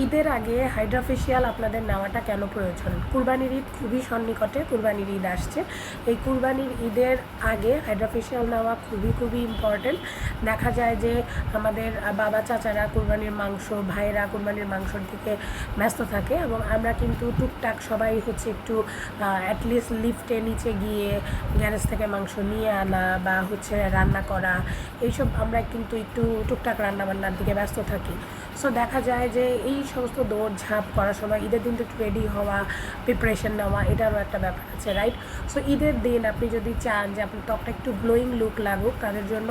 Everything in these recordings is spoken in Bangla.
ঈদের আগে হাইড্রা ফেশিয়াল আপনাদের নেওয়াটা কেন প্রয়োজন? কুরবানির ঈদ খুবই সন্নিকটে, কুরবানির ঈদ আসছে। এই কুরবানির ঈদের আগে হাইড্রা ফেশিয়াল নেওয়া খুবই ইম্পর্টেন্ট। দেখা যায় যে আমাদের বাবা চাচারা কুরবানির মাংস, ভাইয়েরা কুরবানির মাংসর দিকে ব্যস্ত থাকে এবং আমরা কিন্তু টুকটাক সবাই হচ্ছে একটু অ্যাটলিস্ট লিফটে নিচে গিয়ে গ্যারেজ থেকে মাংস নিয়ে আনা বা হচ্ছে রান্না করা, এইসব আমরা কিন্তু একটু টুকটাক রান্নাবান্নার দিকে ব্যস্ত থাকি। সো দেখা যায় যে এই সমস্ত দৌড়ঝাঁপ করার সময় ঈদের দিন তো একটু রেডি হওয়া, প্রিপারেশন নেওয়া, এটারও একটা ব্যাপার আছে, রাইট? সো ঈদের দিন আপনি যদি চান যে আপনার ত্বকটা একটু গ্লোয়িং লুক লাগুক, তাদের জন্য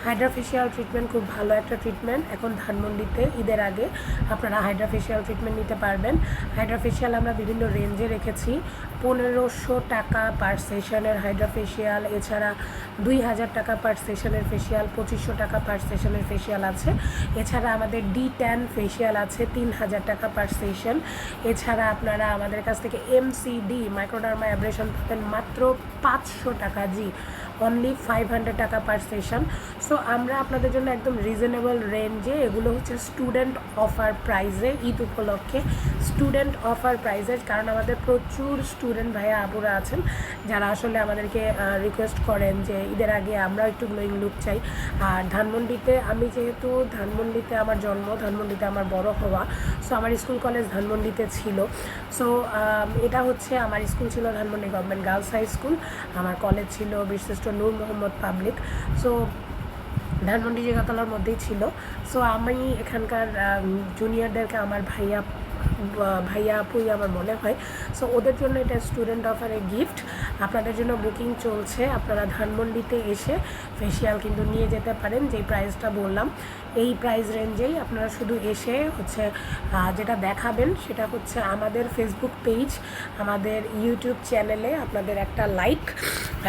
হাইড্রা ফেশিয়াল ট্রিটমেন্ট খুব ভালো একটা ট্রিটমেন্ট। এখন ধানমন্ডিতে ঈদের আগে আপনারা হাইড্রা ফেশিয়াল ট্রিটমেন্ট নিতে পারবেন। হাইড্রা ফেশিয়াল আমরা বিভিন্ন রেঞ্জে রেখেছি। 1500 টাকা পার সেশনের হাইড্রা ফেশিয়াল, এছাড়া 2000 টাকা পার সেশনের ফেশিয়াল, 2500 টাকা পার সেশনের ফেশিয়াল আছে। এছাড়া আমাদের D10 ফেশিয়াল আছে 3000 টাকা পার সেশন। এছাড়া আপনারা আমাদের কাছ থেকে MCD মাইক্রোডার্মা অ্যাব্রেশন পাবেন মাত্র 500 টাকা, অনলি 500 টাকা পার সেশন। সো আমরা আপনাদের জন্য একদম রিজনেবল রেঞ্জে, এগুলো হচ্ছে স্টুডেন্ট অফার প্রাইসে, ঈদ উপলক্ষে স্টুডেন্ট অফার প্রাইসে। কারণ আমাদের প্রচুর স্টুডেন্ট ভাইয়া আপুরা আছেন যারা আসলে আমাদেরকে রিকোয়েস্ট করেন যে ঈদের আগে আমরাও একটু গ্লোয়িং লুক চাই। আর ধানমন্ডিতে, আমি যেহেতু ধানমন্ডিতে আমার জন্ম, ধানমন্ডিতে আমার বড় হওয়া, সো আমার স্কুল কলেজ ধানমন্ডিতে ছিল। সো এটা হচ্ছে আমার স্কুল ছিল Dhanmondi government girls high school, আমার কলেজ ছিল বীরশ্রেষ্ঠ নূর মোহাম্মদ পাবলিক। সো ধানমন্ডি জিগাতলার মধ্যেই ছিল। সো আমি এখানকার জুনিয়রদেরকে আমার ভাইয়া আপুই আমার মনে হয়। সো ওদের জন্য এটা স্টুডেন্ট অফারে গিফট। আপনাদের জন্য বুকিং চলছে, আপনারা ধানমন্ডিতে এসে ফেশিয়াল কিন্তু নিয়ে যেতে পারেন। যেই প্রাইসটা বললাম এই প্রাইস রেঞ্জেই আপনারা শুধু এসে হচ্ছে যেটা দেখাবেন সেটা হচ্ছে আমাদের ফেসবুক পেজ, আমাদের ইউটিউব চ্যানেলে আপনাদের একটা লাইক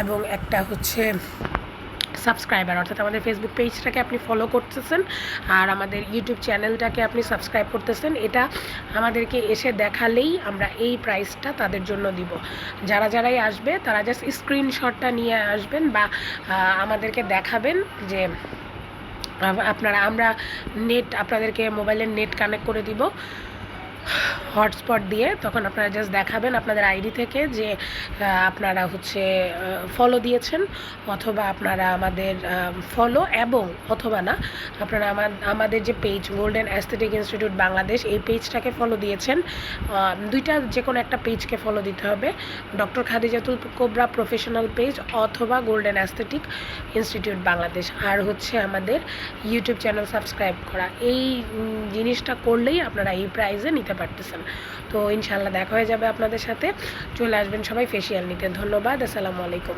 এবং একটা হচ্ছে সাবস্ক্রাইবার, অর্থাৎ আমাদের ফেসবুক পেজটাকে আপনি ফলো করতেছেন আর আমাদের ইউটিউব চ্যানেলটাকে আপনি সাবস্ক্রাইব করতেছেন। এটা আমাদেরকে এসে দেখালেই আমরা এই প্রাইসটা তাদের জন্য দিব। যারাই আসবে তারা জাস্ট স্ক্রিনশটটা নিয়ে আসবেন বা আমাদেরকে দেখাবেন যে আমরা আপনাদেরকে মোবাইলের নেট কানেক্ট করে দিব হটস্পট দিয়ে। তখন আপনারা জাস্ট দেখাবেন আপনাদের আইডি থেকে যে আপনারা হচ্ছে ফলো দিয়েছেন, অথবা আপনারা আমাদের ফলো এবং অথবা না আপনারা আমাদের যে page golden aesthetic institute Bangladesh, এই পেজটাকে ফলো দিয়েছেন। দুইটা যে কোনো একটা পেজকে ফলো দিতে হবে, ডক্টর খাদিজাতুল কোবরা প্রফেশনাল পেজ অথবা গোল্ডেন অ্যাস্থেটিক ইনস্টিটিউট বাংলাদেশ, আর হচ্ছে আমাদের ইউটিউব চ্যানেল সাবস্ক্রাইব করা। এই জিনিসটা করলেই আপনারা এই প্রাইজে নিতে পারতেছেন। তো ইনশাআল্লাহ দেখা হয়ে যাবে আপনাদের সাথে। চলে আসবেন সবাই ফেশিয়াল নিতে। ধন্যবাদ। আসসালামু আলাইকুম।